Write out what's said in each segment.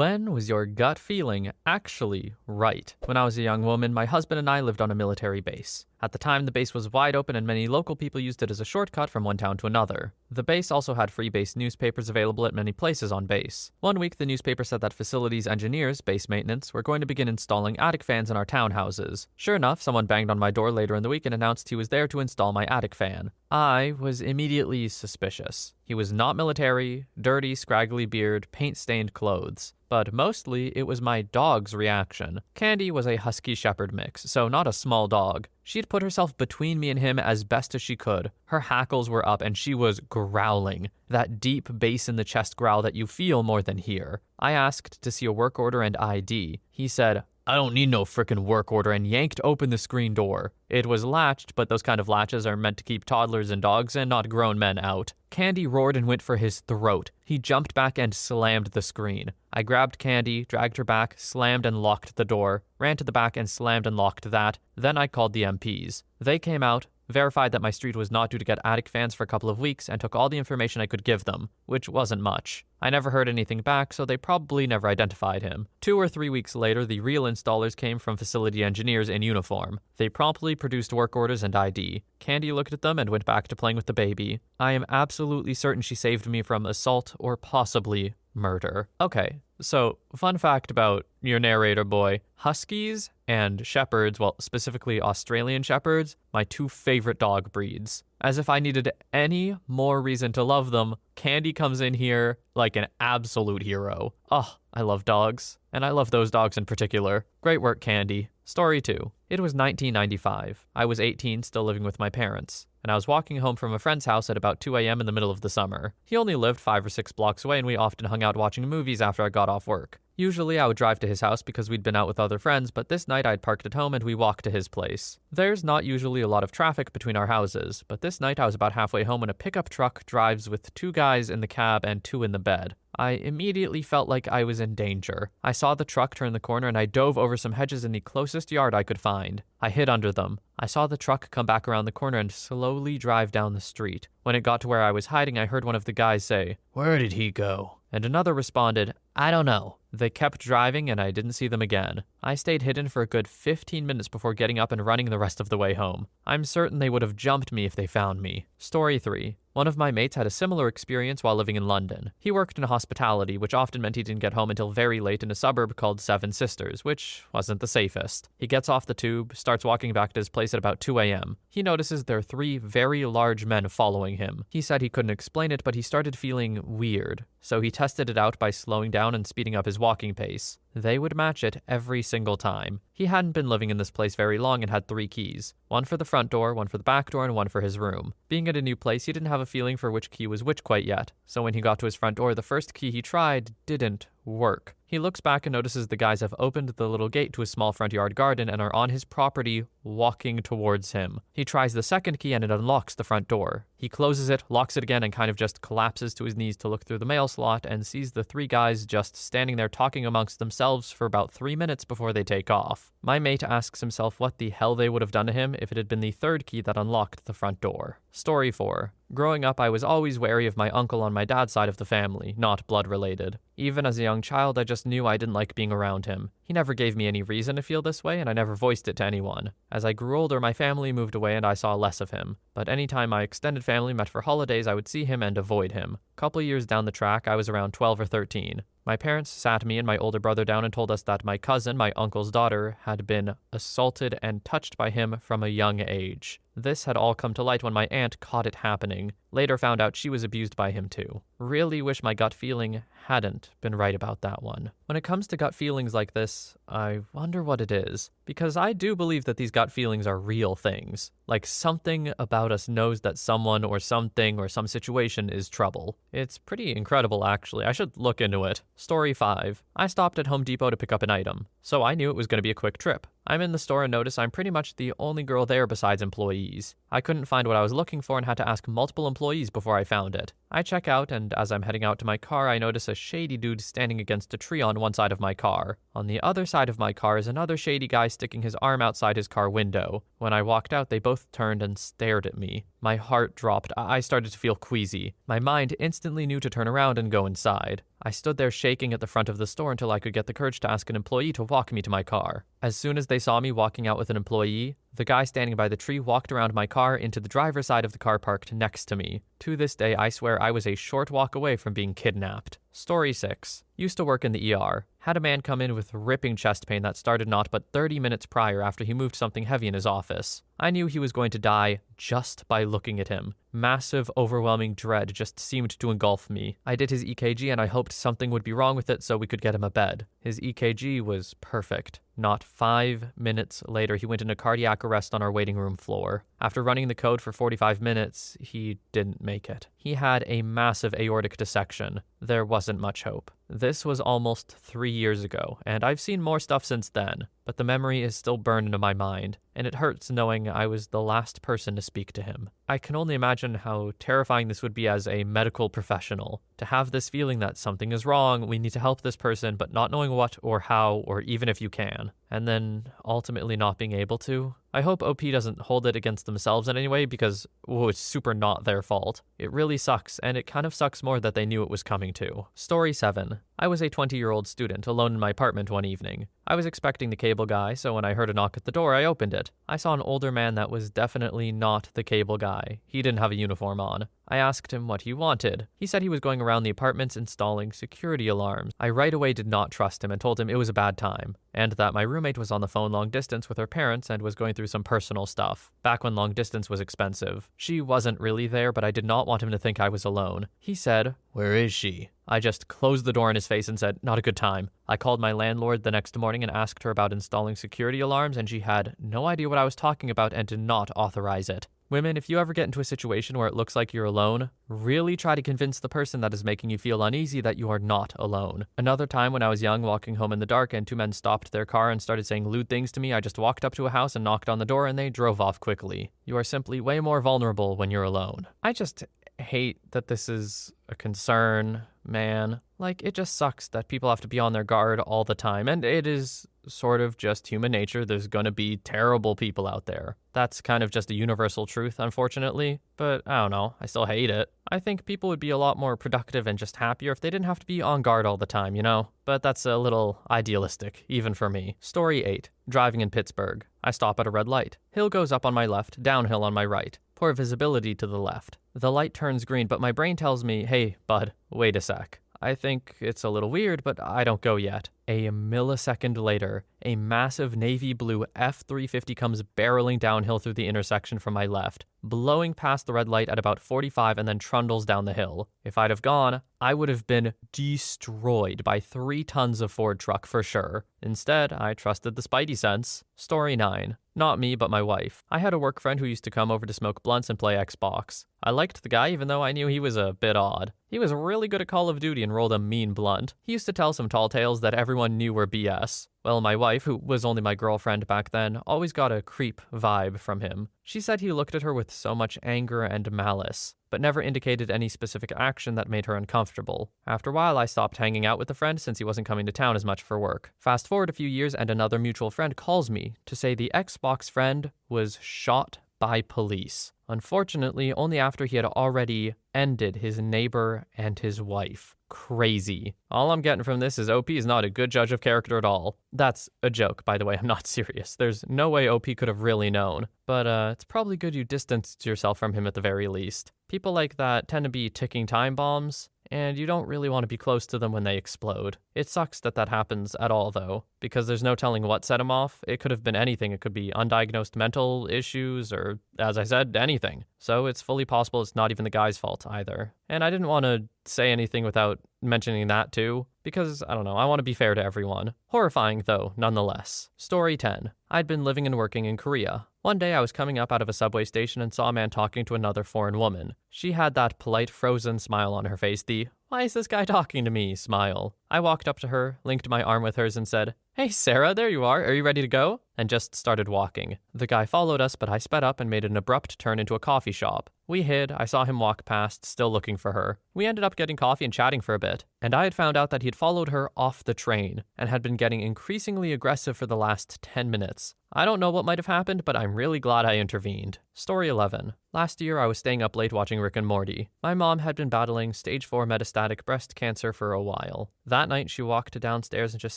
When was your gut feeling actually right? When I was a young woman, my husband and I lived on a military base. At the time, the base was wide open and many local people used it as a shortcut from one town to another. The base also had free base newspapers available at many places on base. One week, the newspaper said that facilities engineers, base maintenance, were going to begin installing attic fans in our townhouses. Sure enough, someone banged on my door later in the week and announced he was there to install my attic fan. I was immediately suspicious. He was not military, dirty, scraggly beard, paint-stained clothes. But mostly, it was my dog's reaction. Candy was a husky shepherd mix, so not a small dog. She'd put herself between me and him as best as she could. Her hackles were up and she was growling. That deep bass in the chest growl that you feel more than hear. I asked to see a work order and ID. He said, "I don't need no frickin' work order," and yanked open the screen door. It was latched, but those kind of latches are meant to keep toddlers and dogs and not grown men out. Candy roared and went for his throat. He jumped back and slammed the screen. I grabbed Candy, dragged her back, slammed and locked the door, ran to the back and slammed and locked that. Then I called the MPs. They came out, verified that my street was not due to get attic fans for a couple of weeks, and took all the information I could give them, which wasn't much. I never heard anything back, so they probably never identified him. 2 or 3 weeks later, the real installers came from facility engineers in uniform. They promptly produced work orders and ID. Candy looked at them and went back to playing with the baby. I am absolutely certain she saved me from assault or possibly murder. Okay, so fun fact about your narrator boy. Huskies and shepherds, well, specifically Australian shepherds, my 2 favorite dog breeds. As if I needed any more reason to love them, Candy comes in here like an absolute hero. Oh, I love dogs. And I love those dogs in particular. Great work, Candy. Story 2. It was 1995. I was 18, still living with my parents, and I was walking home from a friend's house at about 2 a.m. in the middle of the summer. He only lived 5 or 6 blocks away, and we often hung out watching movies after I got off work. Usually I would drive to his house because we'd been out with other friends, but this night I'd parked at home and we walked to his place. There's not usually a lot of traffic between our houses, but this night I was about halfway home when a pickup truck drives with 2 guys in the cab and 2 in the bed. I immediately felt like I was in danger. I saw the truck turn the corner and I dove over some hedges in the closest yard I could find. I hid under them. I saw the truck come back around the corner and slowly drive down the street. When it got to where I was hiding, I heard one of the guys say, "Where did he go?" And another responded, "I don't know." They kept driving and I didn't see them again. I stayed hidden for a good 15 minutes before getting up and running the rest of the way home. I'm certain they would have jumped me if they found me. Story 3. One of my mates had a similar experience while living in London. He worked in hospitality, which often meant he didn't get home until very late in a suburb called Seven Sisters, which wasn't the safest. He gets off the tube, starts walking back to his place at about 2 a.m. He notices there are 3 very large men following him. He said he couldn't explain it, but he started feeling weird. So he tested it out by slowing down and speeding up his walking pace. They would match it every single time. He hadn't been living in this place very long and had 3 keys. One for the front door, one for the back door, and one for his room. Being at a new place, he didn't have a feeling for which key was which quite yet. So when he got to his front door, the first key he tried didn't work. He looks back and notices the guys have opened the little gate to a small front yard garden and are on his property, walking towards him. He tries the second key and it unlocks the front door. He closes it, locks it again, and kind of just collapses to his knees to look through the mail slot and sees the 3 guys just standing there talking amongst themselves for about 3 minutes before they take off. My mate asks himself what the hell they would have done to him if it had been the 3rd key that unlocked the front door. Story 4. Growing up, I was always wary of my uncle on my dad's side of the family, not blood-related. Even as a young child, I just knew I didn't like being around him. He never gave me any reason to feel this way, and I never voiced it to anyone. As I grew older, my family moved away and I saw less of him. But anytime my extended family met for holidays, I would see him and avoid him. A couple years down the track, I was around 12 or 13. My parents sat me and my older brother down and told us that my cousin, my uncle's daughter, had been assaulted and touched by him from a young age. This had all come to light when my aunt caught it happening. Later found out she was abused by him too. Really wish my gut feeling hadn't been right about that one. When it comes to gut feelings like this, I wonder what it is. Because I do believe that these gut feelings are real things. Like something about us knows that someone or something or some situation is trouble. It's pretty incredible actually. I should look into it. Story 5. I stopped at Home Depot to pick up an item. So I knew it was going to be a quick trip. I'm in the store and notice I'm pretty much the only girl there besides employees. I couldn't find what I was looking for and had to ask multiple employees before I found it. I check out, and as I'm heading out to my car, I notice a shady dude standing against a tree on one side of my car. On the other side of my car is another shady guy sticking his arm outside his car window. When I walked out, they both turned and stared at me. My heart dropped. I started to feel queasy. My mind instantly knew to turn around and go inside. I stood there shaking at the front of the store until I could get the courage to ask an employee to walk me to my car. As soon as they saw me walking out with an employee, the guy standing by the tree walked around my car into the driver's side of the car parked next to me. To this day, I swear I was a short walk away from being kidnapped. Story 6. Used to work in the ER. Had a man come in with ripping chest pain that started not but 30 minutes prior after he moved something heavy in his office. I knew he was going to die just by looking at him. Massive, overwhelming dread just seemed to engulf me. I did his EKG and I hoped something would be wrong with it so we could get him a bed. His EKG was perfect. Not 5 minutes later, he went into cardiac arrest on our waiting room floor. After running the code for 45 minutes, he didn't make it. He had a massive aortic dissection. There wasn't much hope. This was almost 3 years ago, and I've seen more stuff since then, but the memory is still burned into my mind, and it hurts knowing I was the last person to speak to him. I can only imagine how terrifying this would be as a medical professional, to have this feeling that something is wrong, we need to help this person, but not knowing what or how, or even if you can, and then ultimately not being able to. I hope OP doesn't hold it against themselves in any way because, it's super not their fault. It really sucks, and it kind of sucks more that they knew it was coming too. Story 7. I was a 20-year-old student alone in my apartment one evening. I was expecting the cable guy, so when I heard a knock at the door, I opened it. I saw an older man that was definitely not the cable guy. He didn't have a uniform on. I asked him what he wanted. He said he was going around the apartments installing security alarms. I right away did not trust him and told him it was a bad time, and that my roommate was on the phone long distance with her parents and was going through some personal stuff, back when long distance was expensive. She wasn't really there, but I did not want him to think I was alone. He said, "Where is she?" I just closed the door in his face and said, "Not a good time." I called my landlord the next morning and asked her about installing security alarms, and she had no idea what I was talking about and did not authorize it. Women, if you ever get into a situation where it looks like you're alone, really try to convince the person that is making you feel uneasy that you are not alone. Another time when I was young, walking home in the dark and 2 men stopped their car and started saying lewd things to me, I just walked up to a house and knocked on the door and they drove off quickly. You are simply way more vulnerable when you're alone. I just hate that this is a concern, man. Like, it just sucks that people have to be on their guard all the time, and it is sort of just human nature. There's gonna be terrible people out there. That's kind of just a universal truth, unfortunately, but I don't know, I still hate it. I think people would be a lot more productive and just happier if they didn't have to be on guard all the time, you know? But that's a little idealistic, even for me. Story 8. Driving in Pittsburgh. I stop at a red light. Hill goes up on my left, downhill on my right. Poor visibility to the left. The light turns green, but my brain tells me, hey, bud, wait a sec. I think it's a little weird, but I don't go yet. A millisecond later, a massive navy blue F-350 comes barreling downhill through the intersection from my left, blowing past the red light at about 45 and then trundles down the hill. If I'd have gone, I would have been destroyed by 3 tons of Ford truck for sure. Instead, I trusted the spidey sense. Story 9. Not me, but my wife. I had a work friend who used to come over to smoke blunts and play Xbox. I liked the guy even though I knew he was a bit odd. He was really good at Call of Duty and rolled a mean blunt. He used to tell some tall tales that everyone knew were BS. Well, my wife, who was only my girlfriend back then, always got a creep vibe from him. She said he looked at her with so much anger and malice, but never indicated any specific action that made her uncomfortable. After a while, I stopped hanging out with the friend since he wasn't coming to town as much for work. Fast forward a few years and another mutual friend calls me to say the Xbox friend was shot by police. Unfortunately, only after he had already ended his neighbor and his wife. Crazy. All I'm getting from this is OP is not a good judge of character at all. That's a joke, by the way. I'm not serious. There's no way OP could have really known. But it's probably good you distanced yourself from him at the very least. People like that tend to be ticking time bombs, and you don't really want to be close to them when they explode. It sucks that that happens at all, though, because there's no telling what set him off. It could have been anything. It could be undiagnosed mental issues or, as I said, anything. So it's fully possible it's not even the guy's fault either. And I didn't want to say anything without mentioning that too, because, I don't know, I want to be fair to everyone. Horrifying, though, nonetheless. Story 10. I'd been living and working in Korea. One day I was coming up out of a subway station and saw a man talking to another foreign woman. She had that polite frozen smile on her face, the Why is this guy talking to me? Smile. I walked up to her, linked my arm with hers, and said, Hey, Sarah, there you are. Are you ready to go? And just started walking. The guy followed us, but I sped up and made an abrupt turn into a coffee shop. We hid. I saw him walk past, still looking for her. We ended up getting coffee and chatting for a bit. And I had found out that he had followed her off the train and had been getting increasingly aggressive for the last 10 minutes. I don't know what might have happened, but I'm really glad I intervened. Story 11. Last year, I was staying up late watching Rick and Morty. My mom had been battling stage 4 metastatic breast cancer for a while. That night, she walked downstairs and just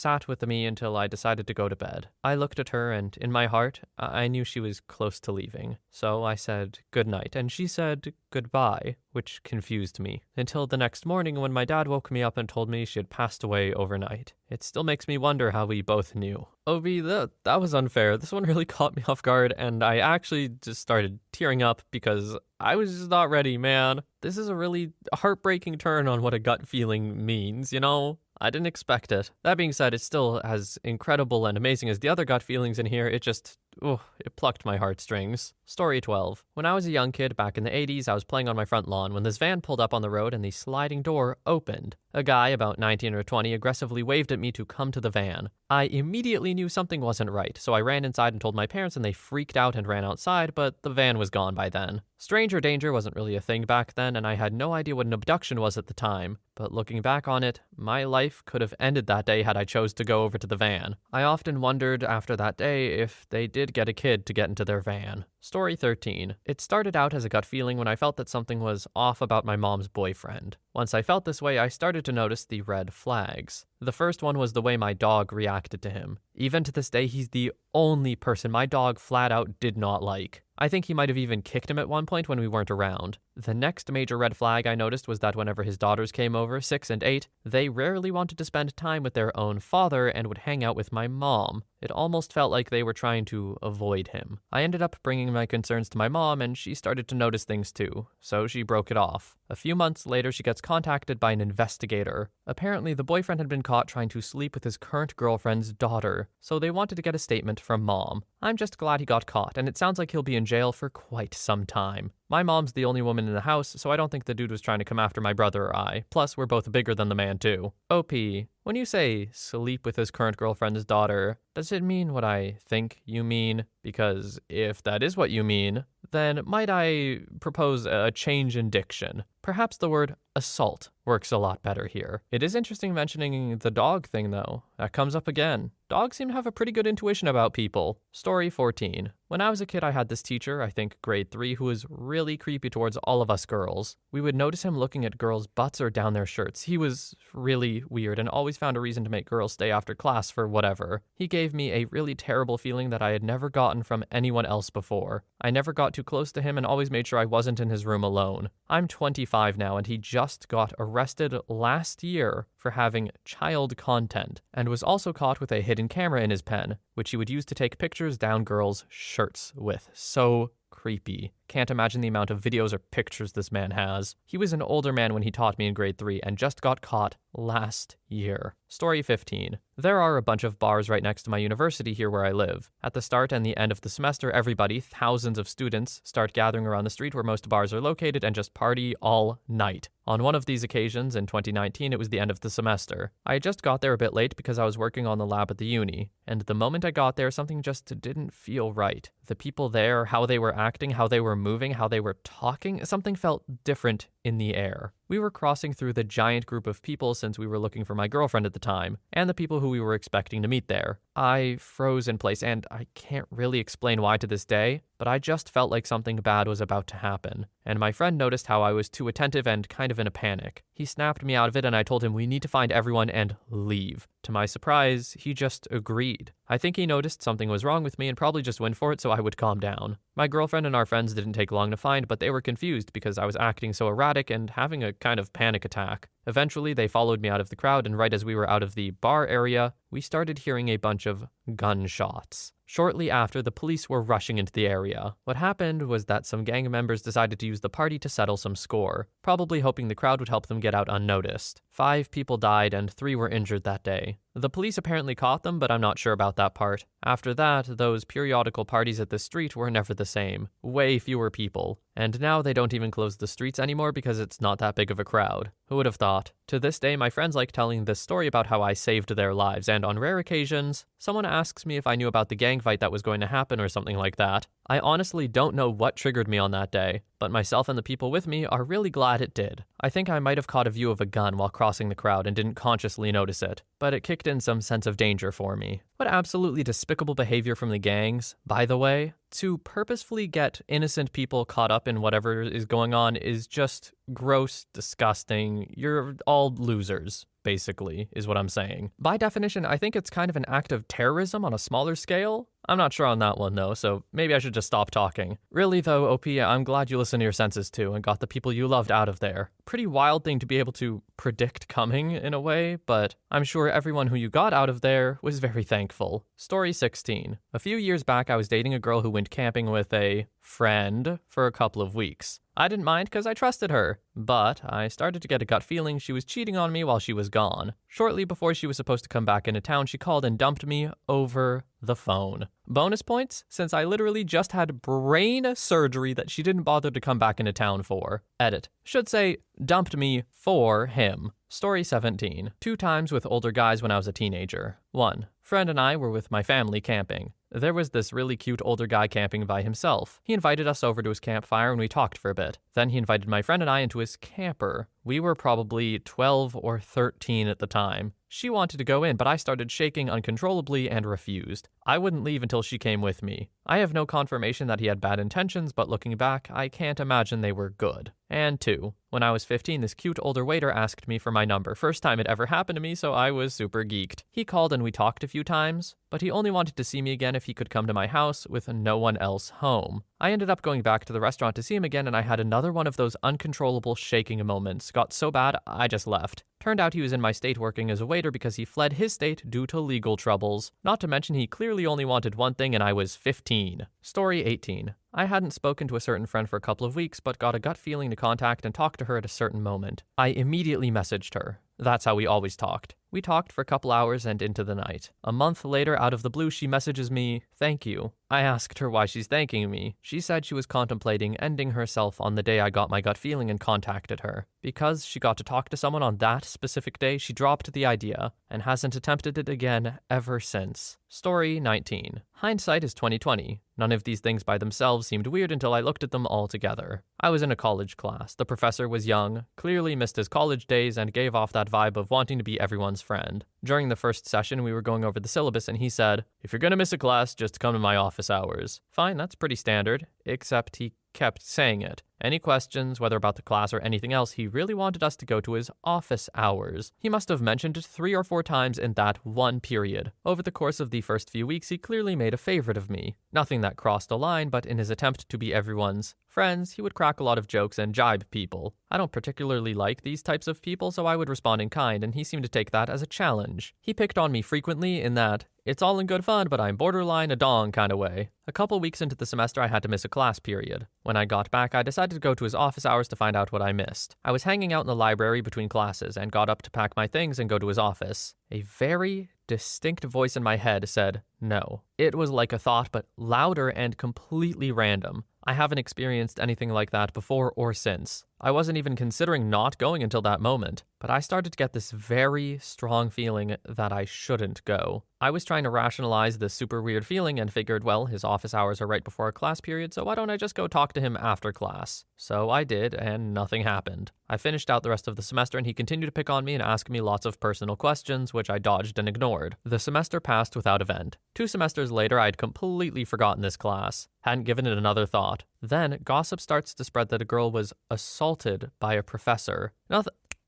sat with me until I decided to go to bed. I looked at her, and in my heart, I knew she was close to leaving. So I said good night, and she said goodbye, which confused me, until the next morning when my dad woke me up and told me she had passed away overnight. It still makes me wonder how we both knew. Obi, that was unfair. This one really caught me off guard, and I actually just started tearing up because I was just not ready, man. This is a really heartbreaking turn on what a gut feeling means, you know? I didn't expect it. That being said, it's still as incredible and amazing as the other gut feelings in here. It just, it plucked my heartstrings. Story 12. When I was a young kid back in the 80s, I was playing on my front lawn when this van pulled up on the road and the sliding door opened. A guy, about 19 or 20, aggressively waved at me to come to the van. I immediately knew something wasn't right, so I ran inside and told my parents, and they freaked out and ran outside, but the van was gone by then. Stranger danger wasn't really a thing back then, and I had no idea what an abduction was at the time. But looking back on it, my life could have ended that day had I chose to go over to the van. I often wondered after that day if they did get a kid to get into their van. Story 13. It started out as a gut feeling when I felt that something was off about my mom's boyfriend. Once I felt this way, I started to notice the red flags. The first one was the way my dog reacted to him. Even to this day, he's the only person my dog flat out did not like. I think he might have even kicked him at one point when we weren't around. The next major red flag I noticed was that whenever his daughters came over, 6 and 8, they rarely wanted to spend time with their own father and would hang out with my mom. It almost felt like they were trying to avoid him. I ended up bringing my concerns to my mom, and she started to notice things too, so she broke it off. A few months later, she gets contacted by an investigator. Apparently, the boyfriend had been caught trying to sleep with his current girlfriend's daughter, so they wanted to get a statement from mom. I'm just glad he got caught, and it sounds like he'll be in jail for quite some time. My mom's the only woman in the house, so I don't think the dude was trying to come after my brother or I. Plus, we're both bigger than the man, too. OP, when you say sleep with his current girlfriend's daughter, does it mean what I think you mean? Because if that is what you mean, then might I propose a change in diction? Perhaps the word assault works a lot better here. It is interesting mentioning the dog thing, though. That comes up again. Dogs seem to have a pretty good intuition about people. Story 14. When I was a kid, I had this teacher, I think grade 3, who was really creepy towards all of us girls. We would notice him looking at girls' butts or down their shirts. He was really weird and always found a reason to make girls stay after class for whatever. He gave me a really terrible feeling that I had never gotten from anyone else before. I never got too close to him and always made sure I wasn't in his room alone. I'm 25 now, and he just got arrested last year for having child content and was also caught with a hidden camera in his pen, which he would use to take pictures down girls' shirts with. So creepy. Can't imagine the amount of videos or pictures this man has. He was an older man when he taught me in grade 3 and just got caught last year. Story 15. There are a bunch of bars right next to my university here where I live. At the start and the end of the semester, everybody, thousands of students, start gathering around the street where most bars are located and just party all night. On one of these occasions, in 2019, it was the end of the semester. I just got there a bit late because I was working on the lab at the uni, and the moment I got there, something just didn't feel right. The people there, how they were acting, how they were moving, how they were talking, something felt different in the air. We were crossing through the giant group of people since we were looking for my girlfriend at the time, and the people who we were expecting to meet there. I froze in place, and I can't really explain why to this day, but I just felt like something bad was about to happen. And my friend noticed how I was too attentive and kind of in a panic. He snapped me out of it, and I told him we need to find everyone and leave. To my surprise, he just agreed. I think he noticed something was wrong with me and probably just went for it so I would calm down. My girlfriend and our friends didn't take long to find, but they were confused because I was acting so erratic and having a kind of panic attack. Eventually, they followed me out of the crowd, and right as we were out of the bar area, we started hearing a bunch of gunshots. Shortly after, the police were rushing into the area. What happened was that some gang members decided to use the party to settle some score, probably hoping the crowd would help them get out unnoticed. 5 people died and 3 were injured that day. The police apparently caught them, but I'm not sure about that part. After that, those periodical parties at the street were never the same. Way fewer people. And now they don't even close the streets anymore because it's not that big of a crowd. Who would have thought? To this day, my friends like telling this story about how I saved their lives, and on rare occasions, someone asks me if I knew about the gang fight that was going to happen or something like that. I honestly don't know what triggered me on that day, but myself and the people with me are really glad it did. I think I might have caught a view of a gun while crossing the crowd and didn't consciously notice it, but it kicked in some sense of danger for me. What absolutely despicable behavior from the gangs, by the way. To purposefully get innocent people caught up in whatever is going on is just gross, disgusting. You're all losers, basically, is what I'm saying. By definition, I think it's kind of an act of terrorism on a smaller scale. I'm not sure on that one, though, so maybe I should just stop talking. Really, though, OP, I'm glad you listened to your senses, too, and got the people you loved out of there. Pretty wild thing to be able to predict coming, in a way, but I'm sure everyone who you got out of there was very thankful. Story 16. A few years back, I was dating a girl who went camping with a friend for a couple of weeks. I didn't mind because I trusted her, but I started to get a gut feeling she was cheating on me while she was gone. Shortly before she was supposed to come back into town, she called and dumped me over the phone. Bonus points, since I literally just had brain surgery that she didn't bother to come back into town for. Edit. Should say, dumped me for him. Story 17. 2 times with older guys when I was a teenager. 1. Friend and I were with my family camping. There was this really cute older guy camping by himself. He invited us over to his campfire and we talked for a bit. Then he invited my friend and I into his camper. We were probably 12 or 13 at the time. She wanted to go in, but I started shaking uncontrollably and refused. I wouldn't leave until she came with me. I have no confirmation that he had bad intentions, but looking back, I can't imagine they were good. And 2. When I was 15, this cute older waiter asked me for my number. First time it ever happened to me, so I was super geeked. He called and we talked a few times, but he only wanted to see me again if he could come to my house with no one else home. I ended up going back to the restaurant to see him again, and I had another one of those uncontrollable shaking moments. Got so bad, I just left. Turned out he was in my state working as a waiter because he fled his state due to legal troubles. Not to mention he clearly only wanted one thing and I was 15. Story 18. I hadn't spoken to a certain friend for a couple of weeks, but got a gut feeling to contact and talk to her at a certain moment. I immediately messaged her. That's how we always talked. We talked for a couple hours and into the night. A month later, out of the blue, she messages me, "Thank you." I asked her why she's thanking me. She said she was contemplating ending herself on the day I got my gut feeling and contacted her. Because she got to talk to someone on that specific day, she dropped the idea and hasn't attempted it again ever since. Story 19. Hindsight is 2020. None of these things by themselves seemed weird until I looked at them all together. I was in a college class. The professor was young, clearly missed his college days, and gave off that vibe of wanting to be everyone's friend. During the first session, we were going over the syllabus, and he said, "If you're gonna miss a class, just come to my office hours." Fine, that's pretty standard, except he kept saying it. Any questions, whether about the class or anything else, he really wanted us to go to his office hours. He must have mentioned it 3 or 4 times in that one period. Over the course of the first few weeks, he clearly made a favorite of me. Nothing that crossed a line, but in his attempt to be everyone's friends, he would crack a lot of jokes and jibe people. I don't particularly like these types of people, so I would respond in kind, and he seemed to take that as a challenge. He picked on me frequently in that, "It's all in good fun, but I'm borderline a dong kind of way." A couple weeks into the semester, I had to miss a class period. When I got back, I decided to go to his office hours to find out what I missed. I was hanging out in the library between classes and got up to pack my things and go to his office. A very distinct voice in my head said, "No." It was like a thought, but louder and completely random. I haven't experienced anything like that before or since. I wasn't even considering not going until that moment, but I started to get this very strong feeling that I shouldn't go. I was trying to rationalize this super weird feeling and figured, well, his office hours are right before a class period, so why don't I just go talk to him after class? So I did, and nothing happened. I finished out the rest of the semester, and he continued to pick on me and ask me lots of personal questions, which I dodged and ignored. The semester passed without event. 2 semesters later, I'd completely forgotten this class. Hadn't given it another thought. Then, gossip starts to spread that a girl was assaulted by a professor.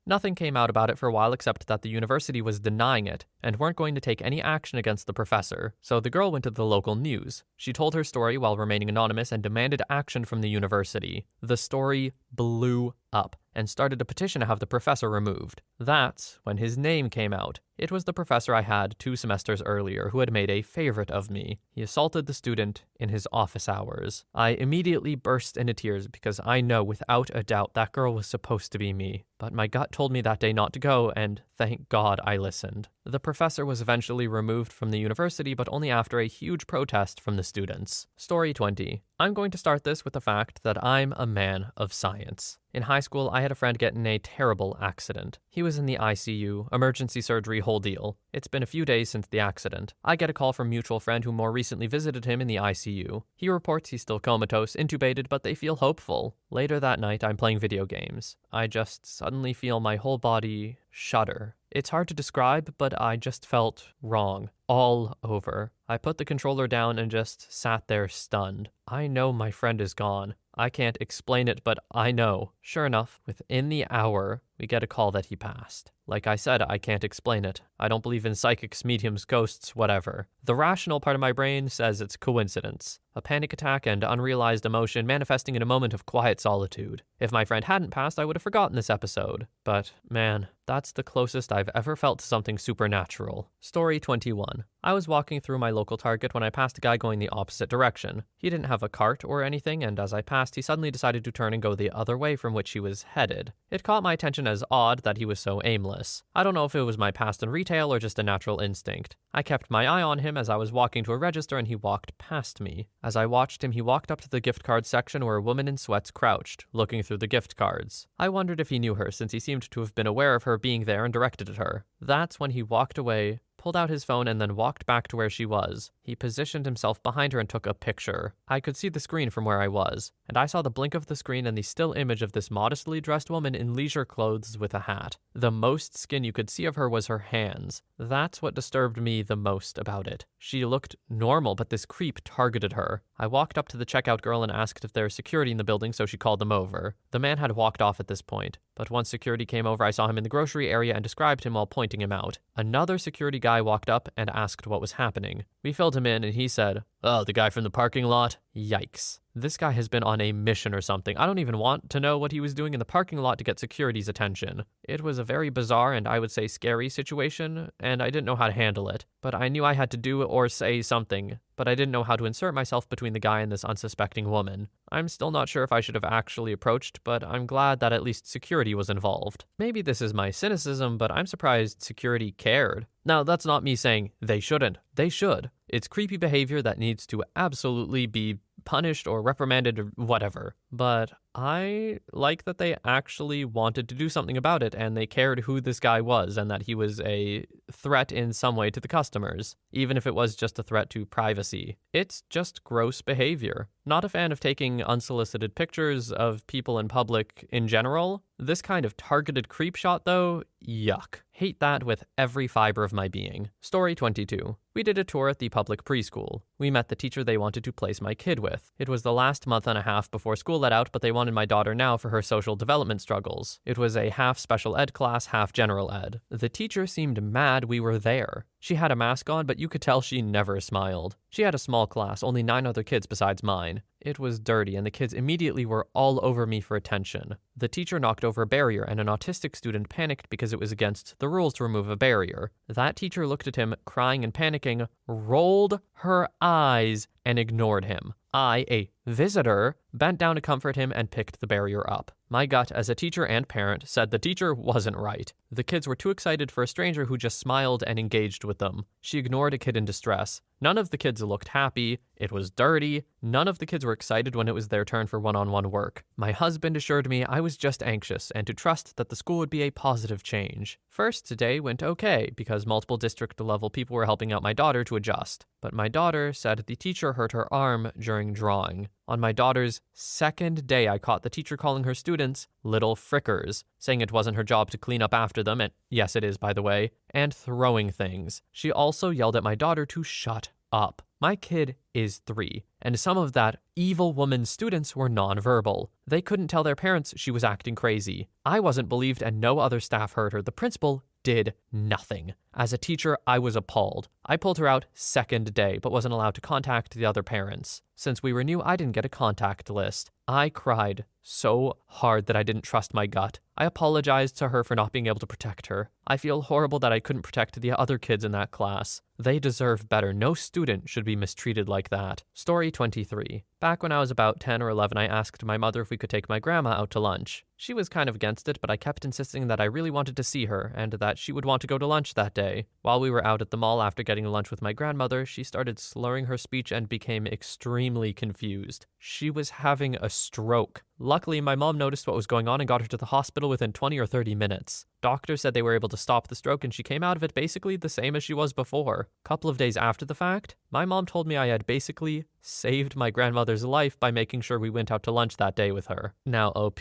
Nothing came out about it for a while except that the university was denying it and weren't going to take any action against the professor. So the girl went to the local news. She told her story while remaining anonymous and demanded action from the university. The story blew up and started a petition to have the professor removed. That's when his name came out. It was the professor I had 2 semesters earlier who had made a favorite of me. He assaulted the student in his office hours. I immediately burst into tears because I know without a doubt that girl was supposed to be me. But my gut told me that day not to go, and thank God I listened. The professor was eventually removed from the university, but only after a huge protest from the students. Story 20. I'm going to start this with the fact that I'm a man of science. In high school, I had a friend get in a terrible accident. He was in the ICU, emergency surgery, whole deal. It's been a few days since the accident. I get a call from a mutual friend who more recently visited him in the ICU. He reports he's still comatose, intubated, but they feel hopeful. Later that night, I'm playing video games. I just suddenly feel my whole body shudder. It's hard to describe, but I just felt wrong all over. I put the controller down and just sat there stunned. I know my friend is gone. I can't explain it, but I know. Sure enough, within the hour, we get a call that he passed. Like I said, I can't explain it. I don't believe in psychics, mediums, ghosts, whatever. The rational part of my brain says it's coincidence. A panic attack and unrealized emotion manifesting in a moment of quiet solitude. If my friend hadn't passed, I would have forgotten this episode. But, man, that's the closest I've ever felt to something supernatural. Story 21. I was walking through my local Target when I passed a guy going the opposite direction. He didn't have a cart or anything, and as I passed, he suddenly decided to turn and go the other way from which he was headed. It caught my attention as odd that he was so aimless. I don't know if it was my past in retail or just a natural instinct. I kept my eye on him as I was walking to a register and he walked past me. As I watched him, he walked up to the gift card section where a woman in sweats crouched, looking through the gift cards. I wondered if he knew her since he seemed to have been aware of her being there and directed at her. That's when he walked away, pulled out his phone, and then walked back to where she was. He positioned himself behind her and took a picture. I could see the screen from where I was, and I saw the blink of the screen and the still image of this modestly dressed woman in leisure clothes with a hat. The most skin you could see of her was her hands. That's what disturbed me the most about it. She looked normal, but this creep targeted her. I walked up to the checkout girl and asked if there was security in the building, so she called them over. The man had walked off at this point, but once security came over, I saw him in the grocery area and described him while pointing him out. Another security guy walked up and asked what was happening. We filled him in and he said, "Oh, the guy from the parking lot?" Yikes. This guy has been on a mission or something. I don't even want to know what he was doing in the parking lot to get security's attention. It was a very bizarre and I would say scary situation, and I didn't know how to handle it. But I knew I had to do or say something, but I didn't know how to insert myself between the guy and this unsuspecting woman. I'm still not sure if I should have actually approached, but I'm glad that at least security was involved. Maybe this is my cynicism, but I'm surprised security cared. Now, that's not me saying they shouldn't. They should. It's creepy behavior that needs to absolutely be punished or reprimanded or whatever. But I like that they actually wanted to do something about it and they cared who this guy was and that he was a threat in some way to the customers, even if it was just a threat to privacy. It's just gross behavior. Not a fan of taking unsolicited pictures of people in public in general. This kind of targeted creep shot though, yuck. Hate that with every fiber of my being. Story 22. We did a tour at the public preschool. We met the teacher they wanted to place my kid with. It was the last month and a half before school let out, but they wanted my daughter now for her social development struggles. It was a half special ed class, half general ed. The teacher seemed mad we were there. She had a mask on, but you could tell she never smiled. She had a small class, only 9 other kids besides mine. It was dirty, and the kids immediately were all over me for attention. The teacher knocked over a barrier, and an autistic student panicked because it was against the rules to remove a barrier. That teacher looked at him, crying and panicking, rolled her eyes, and ignored him. I, a visitor, bent down to comfort him and picked the barrier up. My gut, as a teacher and parent, said the teacher wasn't right. The kids were too excited for a stranger who just smiled and engaged with them. She ignored a kid in distress. None of the kids looked happy. It was dirty. None of the kids were excited when it was their turn for one-on-one work. My husband assured me I was just anxious and to trust that the school would be a positive change. First day went okay because multiple district-level people were helping out my daughter to adjust. But my daughter said the teacher hurt her arm during drawing. On my daughter's second day, I caught the teacher calling her students little frickers, saying it wasn't her job to clean up after them, and yes, it is, by the way, and throwing things. She also yelled at my daughter to shut up. My kid is 3, and some of that evil woman's students were nonverbal. They couldn't tell their parents she was acting crazy. I wasn't believed, and no other staff heard her. The principal did nothing. As a teacher, I was appalled. I pulled her out second day, but wasn't allowed to contact the other parents. Since we were new, I didn't get a contact list. I cried so hard that I didn't trust my gut. I apologized to her for not being able to protect her. I feel horrible that I couldn't protect the other kids in that class. They deserve better. No student should be mistreated like that. Story 23. Back when I was about 10 or 11, I asked my mother if we could take my grandma out to lunch. She was kind of against it, but I kept insisting that I really wanted to see her and that she would want to go to lunch that day. While we were out at the mall after getting lunch with my grandmother, she started slurring her speech and became extremely confused. She was having a stroke. Luckily, my mom noticed what was going on and got her to the hospital within 20 or 30 minutes. Doctors said they were able to stop the stroke and she came out of it basically the same as she was before. A couple of days after the fact, my mom told me I had basically saved my grandmother's life by making sure we went out to lunch that day with her. Now, OP,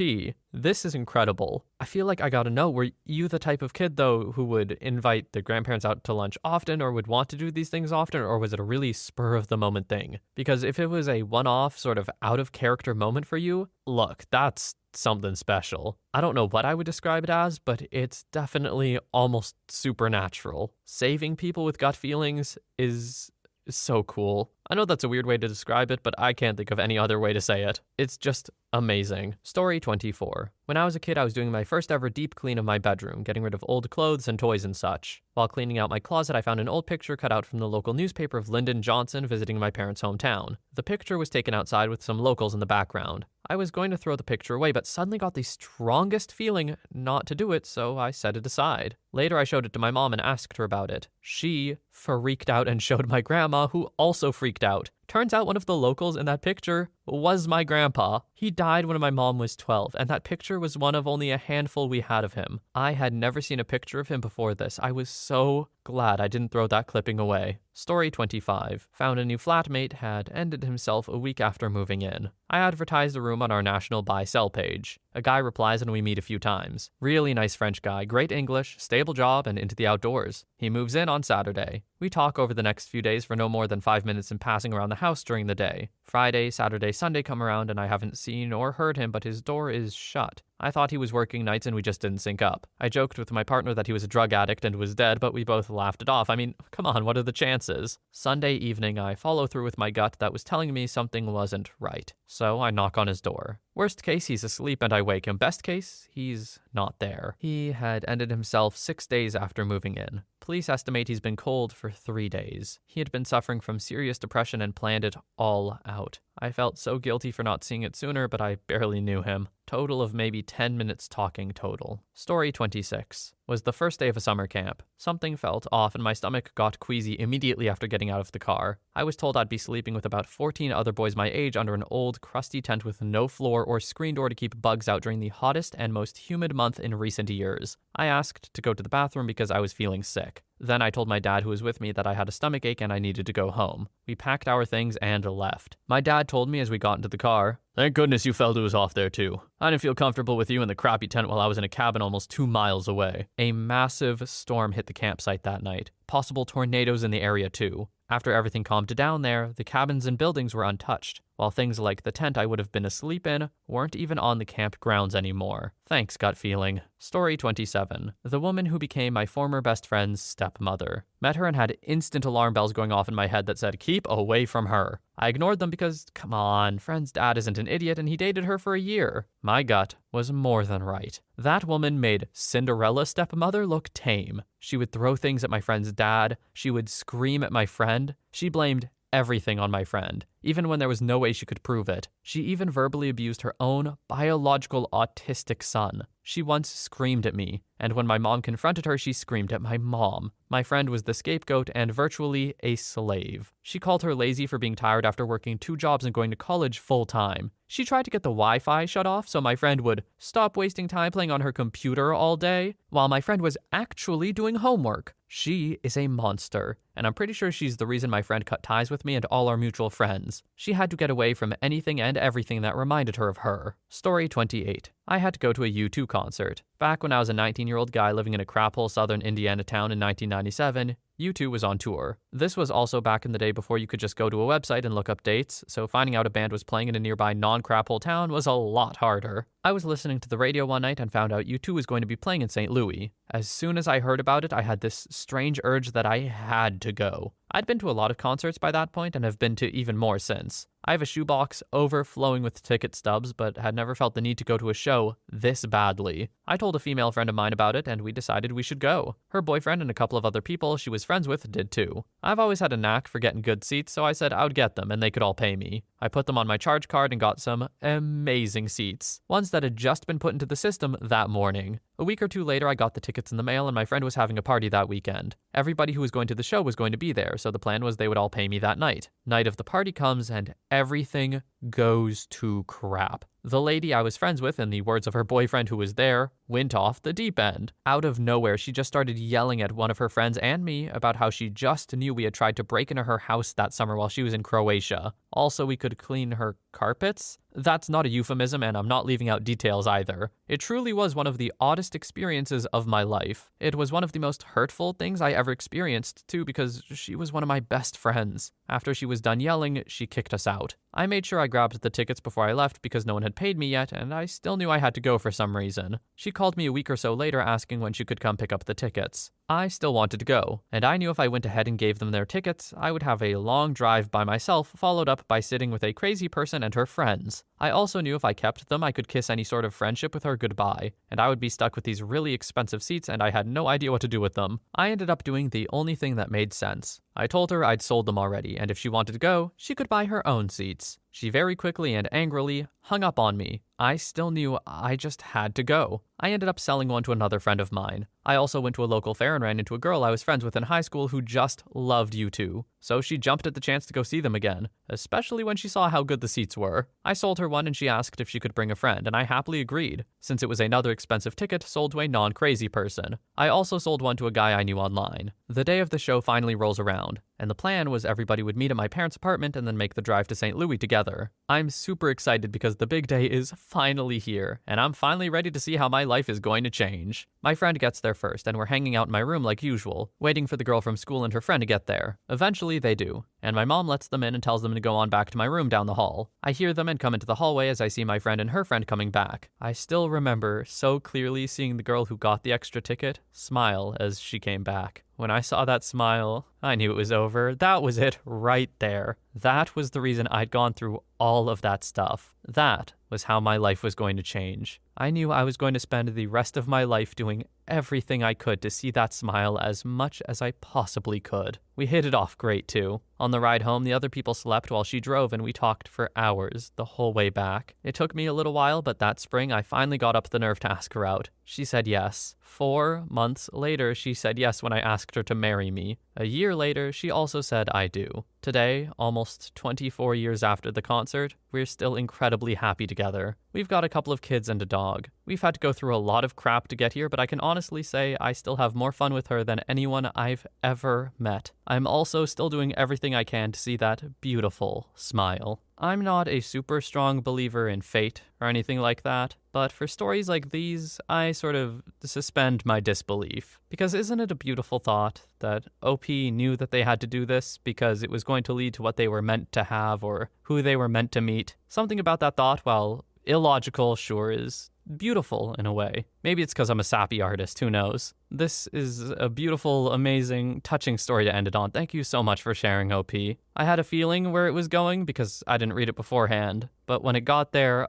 this is incredible. I feel like I gotta know, were you the type of kid, though, who would invite their grandparents out to lunch often or would want to do these things often, or was it a really spur-of-the-moment thing? Because if it was a one-off, sort of out-of-character moment for you, look, that's something special. I don't know what I would describe it as, but it's definitely almost supernatural. Saving people with gut feelings is so cool. I know that's a weird way to describe it, but I can't think of any other way to say it. It's just amazing. Story 24. When I was a kid, I was doing my first ever deep clean of my bedroom, getting rid of old clothes and toys and such. While cleaning out my closet, I found an old picture cut out from the local newspaper of Lyndon Johnson visiting my parents' hometown. The picture was taken outside with some locals in the background. I was going to throw the picture away, but suddenly got the strongest feeling not to do it, so I set it aside. Later, I showed it to my mom and asked her about it. She freaked out and showed my grandma, who also freaked out. Turns out one of the locals in that picture was my grandpa. He died when my mom was 12, and that picture was one of only a handful we had of him. I had never seen a picture of him before this. I was so glad I didn't throw that clipping away. Story 25. Found a new flatmate had ended himself a week after moving in. I advertised a room on our national buy-sell page. A guy replies and we meet a few times. Really nice French guy, great English, stable job, and into the outdoors. He moves in on Saturday. We talk over the next few days for no more than 5 minutes in passing around the house during the day. Friday, Saturday, Sunday come around and I haven't seen or heard him, but his door is shut. I thought he was working nights and we just didn't sync up. I joked with my partner that he was a drug addict and was dead, but we both laughed it off. I mean, come on, what are the chances? Sunday evening, I follow through with my gut that was telling me something wasn't right. So I knock on his door. Worst case, he's asleep and I wake him. Best case, he's not there. He had ended himself 6 days after moving in. Police estimate he's been cold for 3 days. He had been suffering from serious depression and planned it all out. I felt so guilty for not seeing it sooner, but I barely knew him. Total of maybe 10 minutes talking total. Story 26. Was the first day of a summer camp. Something felt off and my stomach got queasy immediately after getting out of the car. I was told I'd be sleeping with about 14 other boys my age under an old, crusty tent with no floor or screen door to keep bugs out during the hottest and most humid month in recent years. I asked to go to the bathroom because I was feeling sick. Then I told my dad, who was with me, that I had a stomachache and I needed to go home. We packed our things and left. My dad told me as we got into the car, "Thank goodness you felt it was off there too. I didn't feel comfortable with you in the crappy tent while I was in a cabin almost 2 miles away." A massive storm hit the campsite that night. Possible tornadoes in the area too. After everything calmed down there, the cabins and buildings were untouched, while things like the tent I would have been asleep in weren't even on the campgrounds anymore. Thanks, gut feeling. Story 27. The woman who became my former best friend's stepmother. Met her and had instant alarm bells going off in my head that said, keep away from her. I ignored them because, come on, friend's dad isn't an idiot and he dated her for a year. My gut was more than right. That woman made Cinderella stepmother look tame. She would throw things at my friend's dad. She would scream at my friend. She blamed everything on my friend, even when there was no way she could prove it. She even verbally abused her own biological autistic son. She once screamed at me, and when my mom confronted her, she screamed at my mom. My friend was the scapegoat and virtually a slave. She called her lazy for being tired after working 2 jobs and going to college full-time. She tried to get the Wi-Fi shut off so my friend would stop wasting time playing on her computer all day, while my friend was actually doing homework. She is a monster, and I'm pretty sure she's the reason my friend cut ties with me and all our mutual friends. friends. She had to get away from anything and everything that reminded her of her. Story 28. I had to go to a U2 concert. Back when I was a 19-year-old guy living in a crap-hole southern Indiana town in 1997, U2 was on tour. This was also back in the day before you could just go to a website and look up dates, so finding out a band was playing in a nearby non-crap-hole town was a lot harder. I was listening to the radio one night and found out U2 was going to be playing in St. Louis. As soon as I heard about it, I had this strange urge that I had to go. I'd been to a lot of concerts by that point and have been to even more since. I have a shoebox overflowing with ticket stubs, but had never felt the need to go to a show this badly. I told a female friend of mine about it, and we decided we should go. Her boyfriend and a couple of other people she was friends with did too. I've always had a knack for getting good seats, so I said I would get them and they could all pay me. I put them on my charge card and got some amazing seats, ones that had just been put into the system that morning. A week or two later, I got the tickets in the mail, and my friend was having a party that weekend. Everybody who was going to the show was going to be there, so the plan was they would all pay me that night. Night of the party comes, and everything goes to crap. The lady I was friends with, in the words of her boyfriend who was there, went off the deep end. Out of nowhere, she just started yelling at one of her friends and me about how she just knew we had tried to break into her house that summer while she was in Croatia. Also, we could clean her carpets. That's not a euphemism, and I'm not leaving out details either. It truly was one of the oddest experiences of my life. It was one of the most hurtful things I ever experienced, too, because she was one of my best friends. After she was done yelling, she kicked us out. I made sure I grabbed the tickets before I left because no one had paid me yet, and I still knew I had to go for some reason. She called me a week or so later asking when she could come pick up the tickets. I still wanted to go, and I knew if I went ahead and gave them their tickets, I would have a long drive by myself, followed up by sitting with a crazy person and her friends. I also knew if I kept them, I could kiss any sort of friendship with her goodbye, and I would be stuck with these really expensive seats and I had no idea what to do with them. I ended up doing the only thing that made sense. I told her I'd sold them already, and if she wanted to go, she could buy her own seats. She very quickly and angrily hung up on me. I still knew I just had to go. I ended up selling one to another friend of mine. I also went to a local fair and ran into a girl I was friends with in high school who just loved U2. So she jumped at the chance to go see them again, especially when she saw how good the seats were. I sold her one and she asked if she could bring a friend, and I happily agreed, since it was another expensive ticket sold to a non-crazy person. I also sold one to a guy I knew online. The day of the show finally rolls around, and the plan was everybody would meet at my parents' apartment and then make the drive to St. Louis together. I'm super excited because the big day is finally here, and I'm finally ready to see how my life is going to change. My friend gets there first, and we're hanging out in my room like usual, waiting for the girl from school and her friend to get there. Eventually, they do, and my mom lets them in and tells them to go on back to my room down the hall. I hear them and come into the hallway as I see my friend and her friend coming back. I still remember so clearly seeing the girl who got the extra ticket smile as she came back. When I saw that smile, I knew it was over. That was it right there. That was the reason I'd gone through all of that stuff. That was how my life was going to change. I knew I was going to spend the rest of my life doing everything I could to see that smile as much as I possibly could. We hit it off great too. On the ride home, the other people slept while she drove and we talked for hours the whole way back. It took me a little while, but that spring I finally got up the nerve to ask her out. She said yes. 4 months later, she said yes when I asked her to marry me. A year later, she also said I do. Today, almost 24 years after the concert, we're still incredibly happy together. We've got a couple of kids and a dog. We've had to go through a lot of crap to get here, but I can honestly say I still have more fun with her than anyone I've ever met. I'm also still doing everything I can to see that beautiful smile. I'm not a super strong believer in fate or anything like that, but for stories like these, I sort of suspend my disbelief. Because isn't it a beautiful thought that OP knew that they had to do this because it was going to lead to what they were meant to have or who they were meant to meet? Something about that thought, while illogical, sure, is beautiful in a way. Maybe it's because I'm a sappy artist, who knows? This is a beautiful, amazing, touching story to end it on. Thank you so much for sharing, OP. I had a feeling where it was going because I didn't read it beforehand, but when it got there,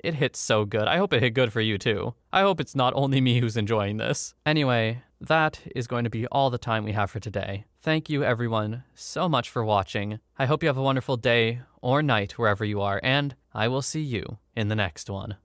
it hit so good. I hope it hit good for you too. I hope it's not only me who's enjoying this. Anyway, that is going to be all the time we have for today. Thank you everyone so much for watching. I hope you have a wonderful day or night wherever you are, and I will see you in the next one.